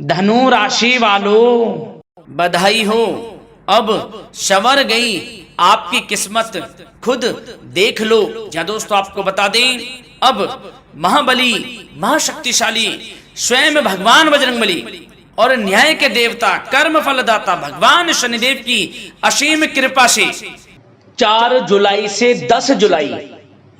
धनु राशि वालों, बधाई हो, अब संवर गई आपकी किस्मत, खुद देख लो। या दोस्तों आपको बता दें, अब महाबली महाशक्तिशाली स्वयं भगवान बजरंगबली और न्याय के देवता कर्म फलदाता भगवान शनिदेव की असीम कृपा से 4 जुलाई से 10 जुलाई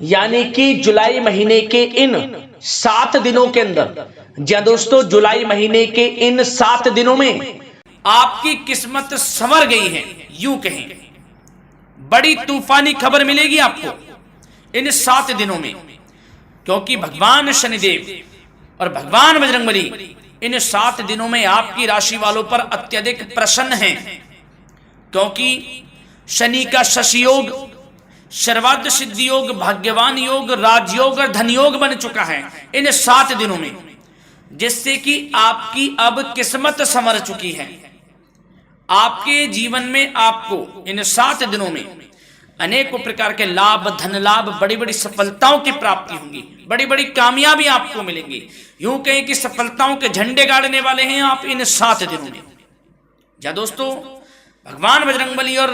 यानी कि जुलाई महीने के इन 7 दिनों के अंदर, या दोस्तों जुलाई महीने के इन 7 दिनों में आपकी किस्मत संवर गई है। यूं कहें बड़ी तूफानी खबर मिलेगी आपको इन 7 दिनों में, क्योंकि भगवान शनिदेव और भगवान बजरंगबली इन 7 दिनों में आपकी राशि वालों पर अत्यधिक प्रसन्न हैं, क्योंकि शनि का शशि योग, सर्वार्थ सिद्धि योग, भाग्यवान योग, राजयोग और धन योग बन चुका है इन 7 दिनों में, जिससे कि आपकी अब किस्मत संवर चुकी है। आपके जीवन में आपको इन 7 दिनों में अनेकों प्रकार के लाभ, धन लाभ, बड़ी बड़ी सफलताओं की प्राप्ति होंगी, बड़ी बड़ी कामयाबी आपको मिलेंगी। यूं कहें कि सफलताओं के झंडे गाड़ने वाले हैं आप इन 7 दिनों में। या दोस्तों भगवान बजरंगबली और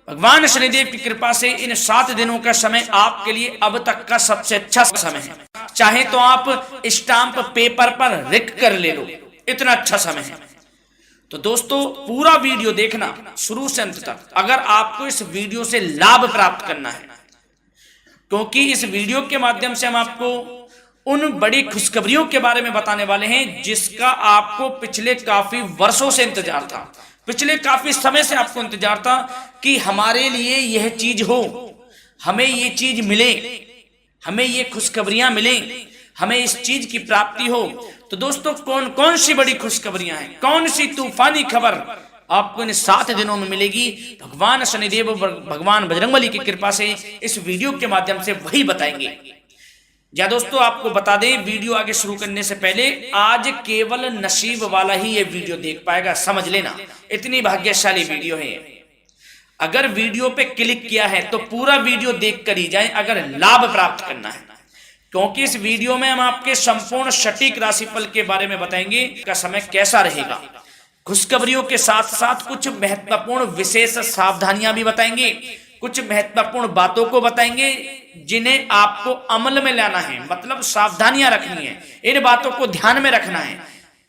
भगवान शनिदेव की कृपा से इन 7 दिनों का समय आपके लिए अब तक का सबसे अच्छा समय है। चाहे तो आप स्टाम्प पेपर पर लिख कर ले लो, इतना अच्छा समय है। तो दोस्तों पूरा वीडियो देखना शुरू से अंत तक, अगर आपको इस वीडियो से लाभ प्राप्त करना है, क्योंकि इस वीडियो के माध्यम से हम आपको उन बड़ी खुशखबरियों के बारे में बताने वाले हैं जिसका आपको पिछले काफी वर्षों से इंतजार था, पिछले काफी समय से आपको इंतजार था कि हमारे लिए यह चीज हो, हमें ये चीज मिले, हमें ये खुशखबरियां मिले, हमें इस चीज की प्राप्ति हो। तो दोस्तों कौन कौन सी बड़ी खुशखबरियां हैं, कौन सी तूफानी खबर आपको इन 7 दिनों में मिलेगी, भगवान शनिदेव और भगवान बजरंगबली की कृपा से इस वीडियो के माध्यम से वही बताएंगे। या दोस्तों आपको बता दें, वीडियो आगे शुरू करने से पहले आज केवल नसीब वाला ही ये वीडियो देख पाएगा, समझ लेना, इतनी भाग्यशाली वीडियो है। अगर वीडियो पे क्लिक किया है तो पूरा वीडियो देख कर ही जाए अगर लाभ प्राप्त करना है, क्योंकि इस वीडियो में हम आपके संपूर्ण सटीक राशिफल के बारे में बताएंगे का समय कैसा रहेगा। खुशखबरियों के साथ साथ कुछ महत्वपूर्ण विशेष सावधानियां भी बताएंगे, कुछ महत्वपूर्ण बातों को बताएंगे जिन्हें आपको अमल में लाना है, मतलब सावधानियां रखनी है, इन बातों को ध्यान में रखना है,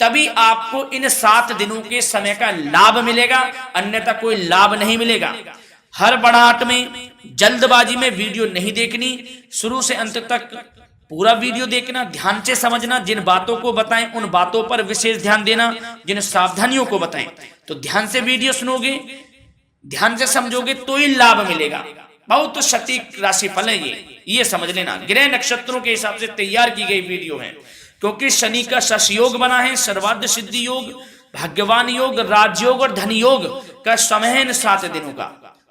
तभी आपको इन 7 दिनों के समय का लाभ मिलेगा, अन्यथा कोई लाभ नहीं मिलेगा। हड़बड़ाहट में, जल्दबाजी में वीडियो नहीं देखनी, शुरू से अंत तक पूरा वीडियो देखना, ध्यान से समझना, जिन बातों को बताएं उन बातों पर विशेष ध्यान देना, जिन सावधानियों को बताएं तो ध्यान से वीडियो सुनोगे, ध्यान से समझोगे तो ही लाभ मिलेगा। बहुत तो सटीक राशिफल है ये समझ लेना, ग्रह नक्षत्रों के हिसाब से तैयार की गई वीडियो है, क्योंकि शनि का शश योग बना है, सर्वार्थ सिद्धि योग, भाग्यवान योग, राजयोग और धन योग का समय है इन 7 दिनों का।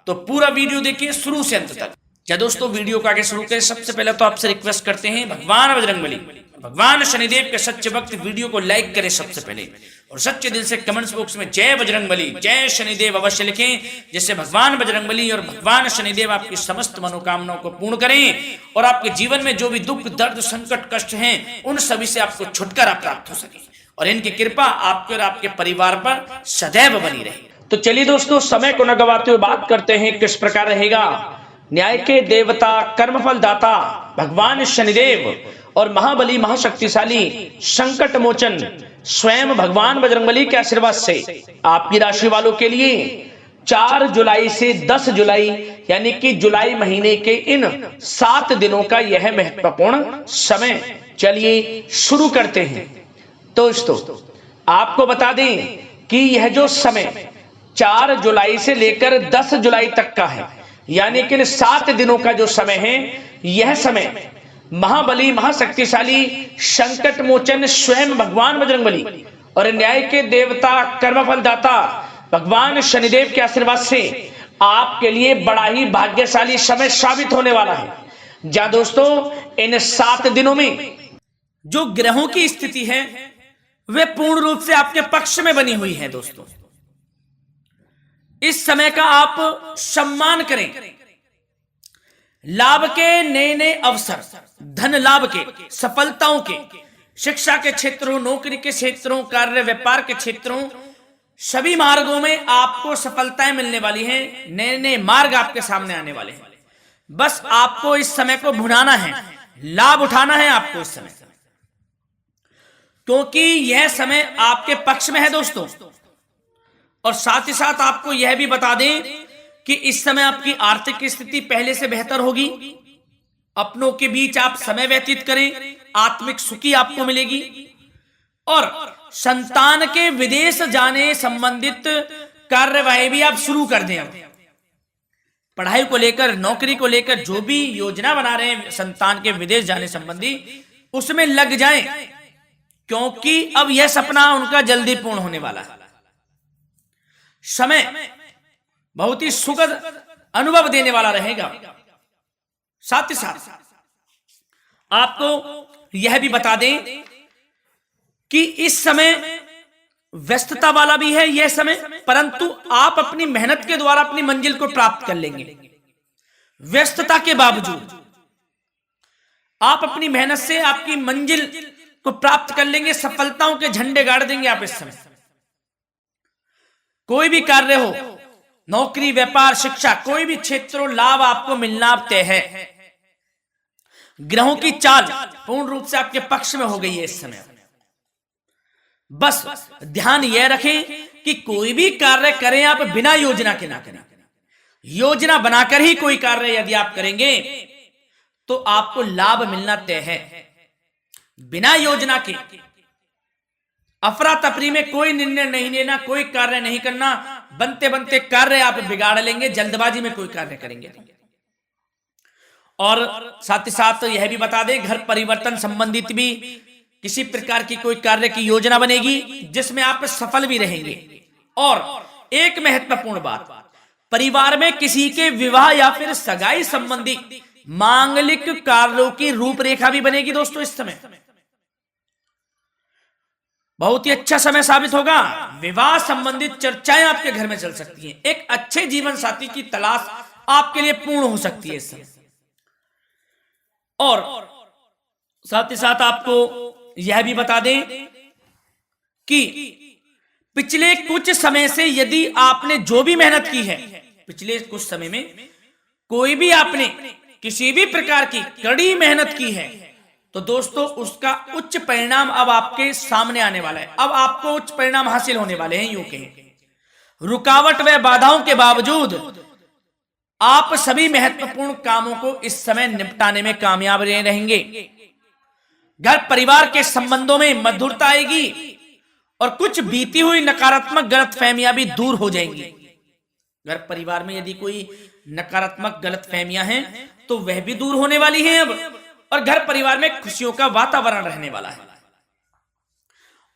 तो पूरा वीडियो देखिए शुरू से अंत तक। क्या दोस्तों वीडियो को आगे शुरू करें, सबसे पहले तो आपसे रिक्वेस्ट करते हैं, भगवान बजरंगबली, भगवान शनिदेव के सच्चे भक्त वीडियो को लाइक करें सबसे पहले, और सच्चे दिल से कमेंट्स बॉक्स में जय बजरंगबली, जय शनिदेव अवश्य लिखें, जिससे भगवान बजरंगबली और भगवान शनिदेव आपकी समस्त मनोकामनाओं को पूर्ण करें और आपके जीवन में जो भी दुख, दर्द, संकट, कष्ट हैं उन सभी से आपको छुटकारा प्राप्त हो सके, और इनकी कृपा आपके और आपके परिवार पर सदैव बनी रहे। तो चलिए दोस्तों समय को न गवाते हुए बात करते हैं किस प्रकार रहेगा न्याय के देवता, कर्मफल दाता भगवान शनिदेव और महाबली महाशक्तिशाली संकट मोचन स्वयं भगवान बजरंगबली के आशीर्वाद से आपकी राशि वालों के लिए 4 जुलाई से 10 जुलाई यानी कि जुलाई महीने के इन 7 दिनों का यह महत्वपूर्ण समय। चलिए शुरू करते हैं। दोस्तों आपको बता दें कि यह जो समय 4 जुलाई से लेकर 10 जुलाई तक का है, यानी कि 7 दिनों का जो समय है, यह समय महाबली महाशक्तिशाली संकट मोचन स्वयं भगवान बजरंगबली और न्याय के देवता कर्मफल दाता भगवान शनिदेव के आशीर्वाद से आपके लिए बड़ा ही भाग्यशाली समय साबित होने वाला है। जा दोस्तों इन 7 दिनों में जो ग्रहों की स्थिति है वे पूर्ण रूप से आपके पक्ष में बनी हुई है। दोस्तों इस समय का आप सम्मान करें, लाभ के नए नए अवसर, धन लाभ के, सफलताओं के, शिक्षा के क्षेत्रों, नौकरी के क्षेत्रों, कार्य व्यापार के क्षेत्रों, सभी मार्गों में आपको सफलताएं मिलने वाली हैं। नए नए मार्ग आपके सामने आने वाले हैं। बस आपको इस समय को भुनाना है, लाभ उठाना है आपको इस समय, क्योंकि यह समय आपके पक्ष में है दोस्तों। और साथ ही साथ आपको यह भी बता दें कि इस समय आपकी आर्थिक स्थिति पहले से बेहतर होगी। अपनों के बीच आप समय व्यतीत करें, आत्मिक सुखी आपको मिलेगी। और संतान के विदेश जाने संबंधित कार्यवाही भी आप शुरू कर दें। अब पढ़ाई को लेकर, नौकरी को लेकर जो भी योजना बना रहे हैं संतान के विदेश जाने संबंधी, उसमें लग जाएं, क्योंकि अब यह सपना उनका जल्दी पूर्ण होने वाला है। समय बहुत ही सुखद अनुभव देने वाला रहेगा। साथ ही साथ आपको यह भी बता दें कि इस समय व्यस्तता वाला भी है यह समय, परंतु आप अपनी मेहनत के द्वारा अपनी मंजिल को प्राप्त कर लेंगे। व्यस्तता के बावजूद आप अपनी मेहनत से आपकी मंजिल को प्राप्त कर लेंगे। सफलताओं के झंडे गाड़ देंगे आप इस समय। कोई भी कार्य हो, नौकरी, व्यापार, शिक्षा, कोई भी क्षेत्रों, लाभ आपको मिलना तय है। ग्रहों की चाल पूर्ण रूप से आपके पक्ष में हो गई है इस समय। बस ध्यान यह रखें कि कोई भी कार्य करें आप बिना योजना के ना करें। योजना बनाकर ही कोई कार्य यदि आप करेंगे तो आपको लाभ मिलना तय है। बिना योजना के अफरा तफरी में कोई निर्णय नहीं लेना, कोई कार्य नहीं करना। बनते बनते कार्य आप बिगाड़ लेंगे, जल्दबाजी में कोई कार्य करेंगे। और साथ ही साथ यह भी बता दें, घर परिवर्तन संबंधित भी किसी प्रकार की कोई कार्य की योजना बनेगी जिसमें आप सफल भी रहेंगे। और एक महत्वपूर्ण बात, परिवार में किसी के विवाह या फिर सगाई संबंधी मांगलिक कार्यों की रूपरेखा भी बनेगी दोस्तों इस समय। बहुत ही अच्छा समय साबित होगा। विवाह संबंधित चर्चाएं आपके घर में चल सकती हैं। एक अच्छे जीवन साथी की तलाश आपके लिए पूर्ण हो सकती है इस समय। और साथ ही साथ आपको यह भी बता दें कि पिछले कुछ समय से यदि आपने जो भी मेहनत की है, पिछले कुछ समय में कोई भी आपने किसी भी प्रकार की कड़ी मेहनत की है, तो दोस्तों उसका उच्च परिणाम अब आपके सामने आने वाला है। अब आपको उच्च परिणाम हासिल होने वाले हैं। यूं कहें रुकावट व बाधाओं के बावजूद आप सभी महत्वपूर्ण कामों को इस समय निपटाने में कामयाब रहेंगे। घर परिवार के संबंधों में मधुरता आएगी और कुछ बीती हुई नकारात्मक गलतफहमियां भी दूर हो जाएंगी। घर परिवार में यदि कोई नकारात्मक गलतफहमियां हैं तो वह भी दूर होने वाली हैं अब, और घर परिवार में खुशियों का वातावरण रहने वाला है।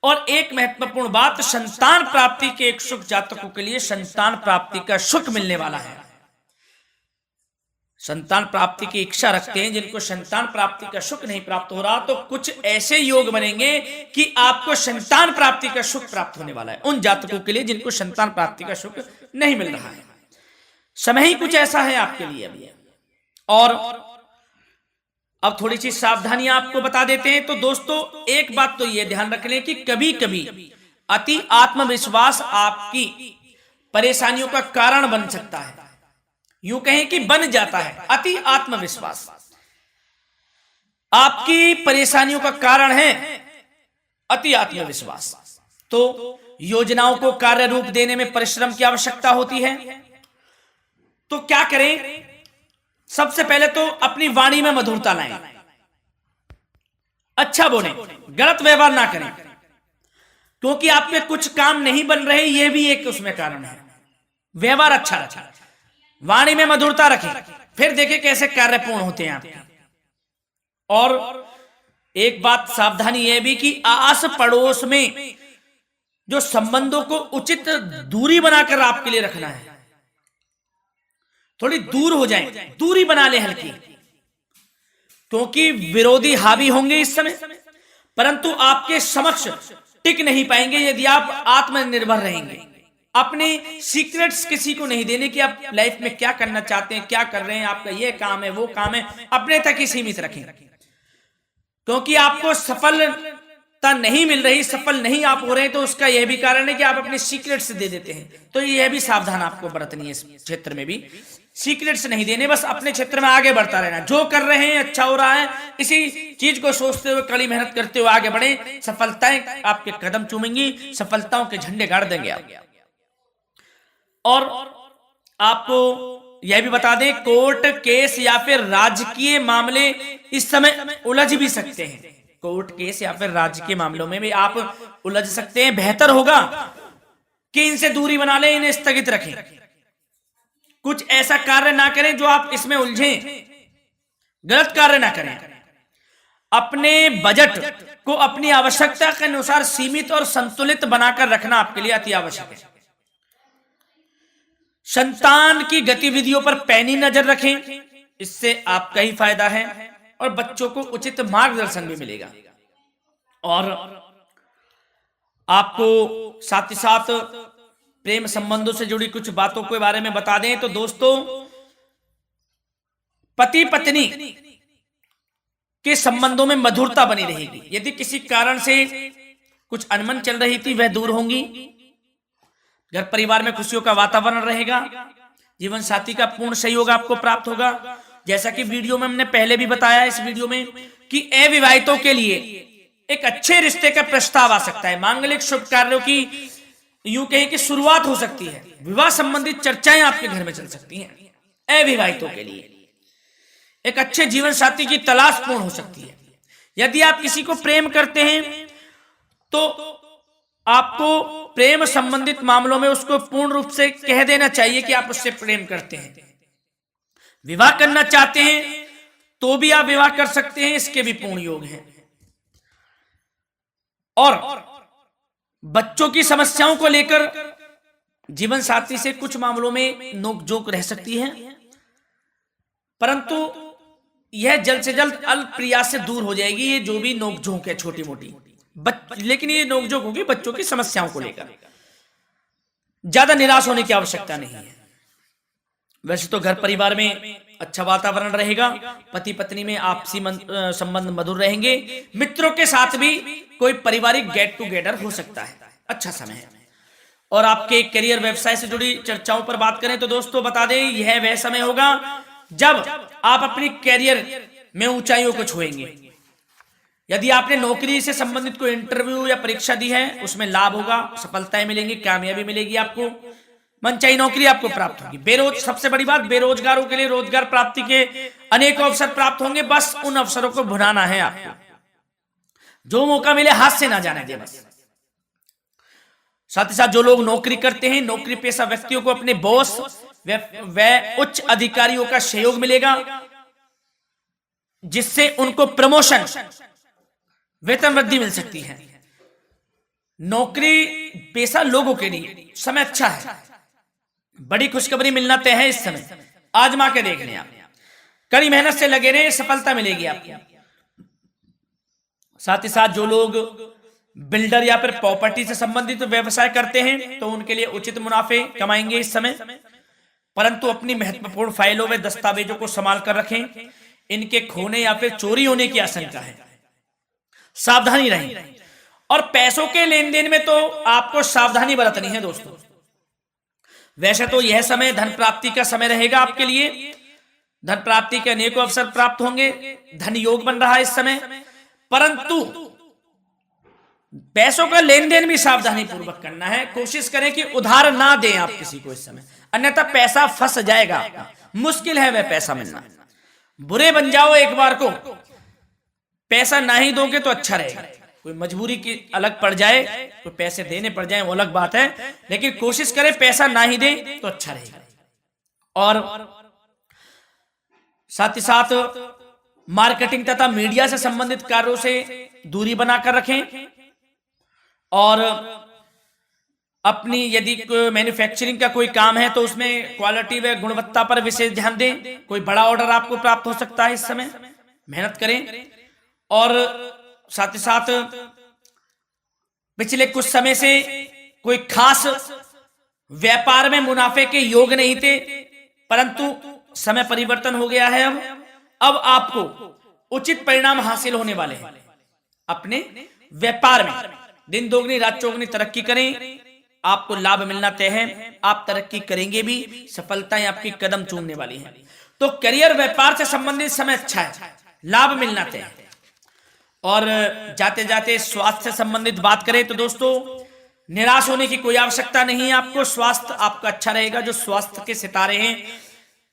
और एक महत्वपूर्ण बात, संतान प्राप्ति के इच्छुक जातकों के लिए संतान प्राप्ति का सुख मिलने वाला है। संतान प्राप्ति की इच्छा रखते हैं, जिनको संतान प्राप्ति का सुख नहीं प्राप्त हो रहा, तो कुछ ऐसे योग बनेंगे कि आपको संतान प्राप्ति का सुख प्राप्त होने वाला है। उन जातकों के लिए जिनको संतान प्राप्ति का सुख नहीं मिल रहा है, समय ही कुछ ऐसा है आपके लिए अभी। और अब थोड़ी सी सावधानियां आपको बता देते हैं। तो दोस्तों एक बात तो यह ध्यान रख लें कि कभी कभी अति आत्मविश्वास आपकी परेशानियों का कारण बन सकता है। यूं कहें कि बन जाता है। अति आत्मविश्वास आपकी परेशानियों का कारण है। अति आत्मविश्वास तो योजनाओं को कार्य रूप देने में परिश्रम की आवश्यकता होती है। तो क्या करें? सबसे पहले तो अपनी वाणी में मधुरता लाएं, अच्छा बोलें, गलत व्यवहार ना करें, क्योंकि आप पे कुछ काम नहीं बन रहे, यह भी एक उसमें कारण है। व्यवहार अच्छा रखें, वाणी में मधुरता रखें, फिर देखें कैसे कार्य पूर्ण होते हैं आपके। और एक बात सावधानी यह भी कि आस पड़ोस में जो संबंधों को उचित दूरी बनाकर आपके लिए रखना है। थोड़ी दूर हो जाएं, दूरी बना ले हल्की, क्योंकि विरोधी हावी होंगे इस समय, परंतु आपके समक्ष टिक नहीं पाएंगे यदि आप आत्मनिर्भर रहेंगे। अपने सीक्रेट्स किसी को नहीं देने कि आप लाइफ में क्या करना चाहते हैं, क्या कर रहे हैं, आपका ये काम है, वो काम है, अपने तक ही सीमित रखें, क्योंकि आपको सफल नहीं मिल रही, सफल नहीं आप हो रहे, तो उसका यह भी कारण है कि आप अपने सीक्रेट्स दे देते हैं। तो यह भी सावधान आपको बरतनी है, इस क्षेत्र में भी सीक्रेट्स नहीं देने, बस अपने क्षेत्र में आगे बढ़ता रहना। जो कर रहे हैं अच्छा हो रहा है, इसी चीज को सोचते हुए कड़ी मेहनत करते हुए आगे बढ़े। सफलताएं आपके कदम चूमेंगी, सफलताओं के झंडे गाड़ देंगे आप। और आपको यह भी बता दें, कोर्ट केस या फिर राजकीय मामले इस समय उलझ भी सकते हैं। कोर्ट केस या फिर राजकीय मामलों में भी आप उलझ सकते हैं। बेहतर होगा कि इनसे दूरी बना लें, इन्हें स्थगित रखें, कुछ ऐसा कार्य ना करें जो आप इसमें उलझें, गलत कार्य ना करें। अपने बजट को अपनी आवश्यकता के अनुसार सीमित और संतुलित बनाकर रखना आपके लिए अति आवश्यक है। संतान की गतिविधियों पर पैनी नजर रखें, इससे आपका ही फायदा है और बच्चों को उचित मार्गदर्शन भी मिलेगा। और आपको साथ ही साथ प्रेम संबंधों से जुड़ी कुछ बातों के बारे में बता दें तो दोस्तों, पति पत्नी के संबंधों में मधुरता बनी रहेगी। यदि किसी कारण से कुछ अनबन चल रही थी, वह दूर होंगी। घर परिवार में खुशियों का वातावरण रहेगा। जीवन साथी का पूर्ण सहयोग आपको प्राप्त होगा। जैसा कि वीडियो में हमने पहले भी बताया इस वीडियो में कि अविवाहितों के लिए एक अच्छे रिश्ते का प्रस्ताव आ सकता है। मांगलिक शुभ कार्यों की यूं कहें कि शुरुआत हो सकती है। विवाह संबंधित चर्चाएं आपके घर में चल सकती हैं। अविवाहितों के लिए एक अच्छे जीवन साथी की तलाश पूर्ण हो सकती है। यदि आप किसी को प्रेम करते हैं तो आपको प्रेम संबंधित मामलों में उसको पूर्ण रूप से कह देना चाहिए कि आप उससे प्रेम करते हैं। विवाह करना चाहते हैं तो भी आप विवाह कर सकते हैं, इसके भी पूर्ण योग हैं। और बच्चों की समस्याओं को लेकर जीवन साथी से कुछ मामलों में नोकझोंक रह सकती है, परंतु यह जल्द से जल्द अल्प प्रयास से दूर हो जाएगी। ये जो भी नोकझोंक है छोटी मोटी, लेकिन ये नोकझोंक होगी बच्चों की समस्याओं को लेकर। ज्यादा निराश होने की आवश्यकता नहीं है। वैसे तो घर परिवार में अच्छा वातावरण रहेगा। पति पत्नी में आपसी संबंध मधुर रहेंगे। मित्रों के साथ भी कोई पारिवारिक गेट टुगेदर हो सकता है। अच्छा समय है। और आपके करियर व्यवसाय से जुड़ी चर्चाओं पर बात करें तो दोस्तों बता दें, यह वह समय होगा जब आप अपनी करियर में ऊंचाइयों को छुएंगे। यदि आपने नौकरी से संबंधित कोई इंटरव्यू या परीक्षा दी है, उसमें लाभ होगा, सफलताएं मिलेंगी, कामयाबी मिलेगी, आपको मनचाही नौकरी आपको प्राप्त होगी। सबसे बड़ी बात, बेरोजगारों के लिए रोजगार प्राप्ति के अनेक अवसर प्राप्त होंगे। बस उन अवसरों को भुनाना है आपको। जो मौका मिले हाथ से ना जाने दे बस। साथ ही साथ जो लोग नौकरी करते हैं, नौकरी पेशा व्यक्तियों को अपने बॉस व उच्च अधिकारियों का सहयोग मिलेगा, जिससे उनको प्रमोशन, वेतन वृद्धि मिल सकती है। नौकरी पेशा लोगों के लिए समय अच्छा है। बड़ी खुशखबरी मिलना तय है इस समय। आजमा के देख लें आप। कड़ी मेहनत से लगे रहे, सफलता मिलेगी आपको। साथ ही साथ जो लोग बिल्डर या फिर प्रॉपर्टी से संबंधित व्यवसाय करते हैं तो उनके लिए उचित मुनाफे कमाएंगे इस समय, परंतु अपनी महत्वपूर्ण फाइलों व दस्तावेजों को संभाल कर रखें। इनके खोने या फिर चोरी होने की आशंका है, सावधानी रहें। और पैसों के लेन देन में तो आपको सावधानी बरतनी है दोस्तों। वैसे तो यह समय धन प्राप्ति का समय रहेगा आपके लिए। धन प्राप्ति के अनेकों अवसर प्राप्त होंगे, धन योग बन रहा है इस समय, परंतु पैसों का लेन देन भी सावधानी पूर्वक करना है। कोशिश करें कि उधार ना दें आप किसी को इस समय, अन्यथा पैसा फंस जाएगा आपका। मुश्किल है वह पैसा मिलना। बुरे बन जाओ एक बार को, पैसा ना ही दोगे तो अच्छा रहेगा। कोई मजबूरी की अलग पड़ जाए, कोई पैसे देने पड़ जाए वो अलग बात है, लेकिन कोशिश करें पैसा ना ही दें तो अच्छा रहेगा। और साथ ही साथ मार्केटिंग तथा मीडिया से संबंधित कार्यों से दूरी बनाकर रखें। और अपनी यदि मैन्युफैक्चरिंग का कोई काम है तो उसमें क्वालिटी व गुणवत्ता पर विशेष ध्यान दें। कोई बड़ा ऑर्डर आपको प्राप्त हो सकता है इस समय, मेहनत करें। और साथ ही साथ पिछले कुछ समय से कोई खास व्यापार में मुनाफे के योग नहीं थे, परंतु समय परिवर्तन हो गया है। अब आपको उचित परिणाम हासिल होने वाले हैं। अपने व्यापार में दिन दोगुनी रात चौगुनी तरक्की करें, आपको लाभ मिलना तय है, आप तरक्की करेंगे भी, सफलताएं आपकी कदम चूमने वाली हैं। तो करियर व्यापार से संबंधित समय अच्छा है, लाभ मिलना तय है। और जाते जाते स्वास्थ्य से संबंधित बात करें तो दोस्तों निराश होने की कोई आवश्यकता नहीं है आपको, स्वास्थ्य आपका अच्छा रहेगा। जो स्वास्थ्य के सितारे हैं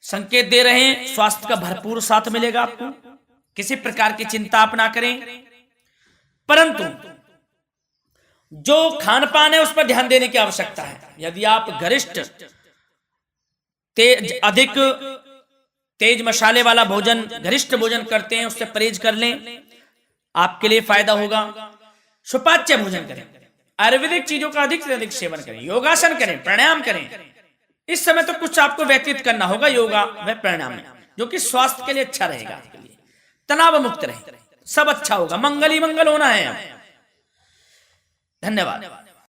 संकेत दे रहे हैं, स्वास्थ्य का भरपूर साथ मिलेगा आपको, किसी प्रकार की चिंता आप ना करें। परंतु जो खान पान है उस पर ध्यान देने की आवश्यकता है। यदि आप गरिष्ठ अधिक तेज मसाले वाला भोजन, गरिष्ठ भोजन करते हैं, उससे परहेज कर लें, आपके लिए फायदा होगा। सुपाच्य भोजन करें, आयुर्वेदिक चीजों का अधिक से अधिक सेवन करें, योगासन करें, प्राणायाम करें। इस समय तो कुछ आपको व्यतीत करना होगा योगा व प्राणायाम में, जो कि स्वास्थ्य के लिए अच्छा रहेगा, आपके लिए तनाव मुक्त रहे, सब अच्छा होगा, मंगल ही मंगल होना है। धन्यवाद।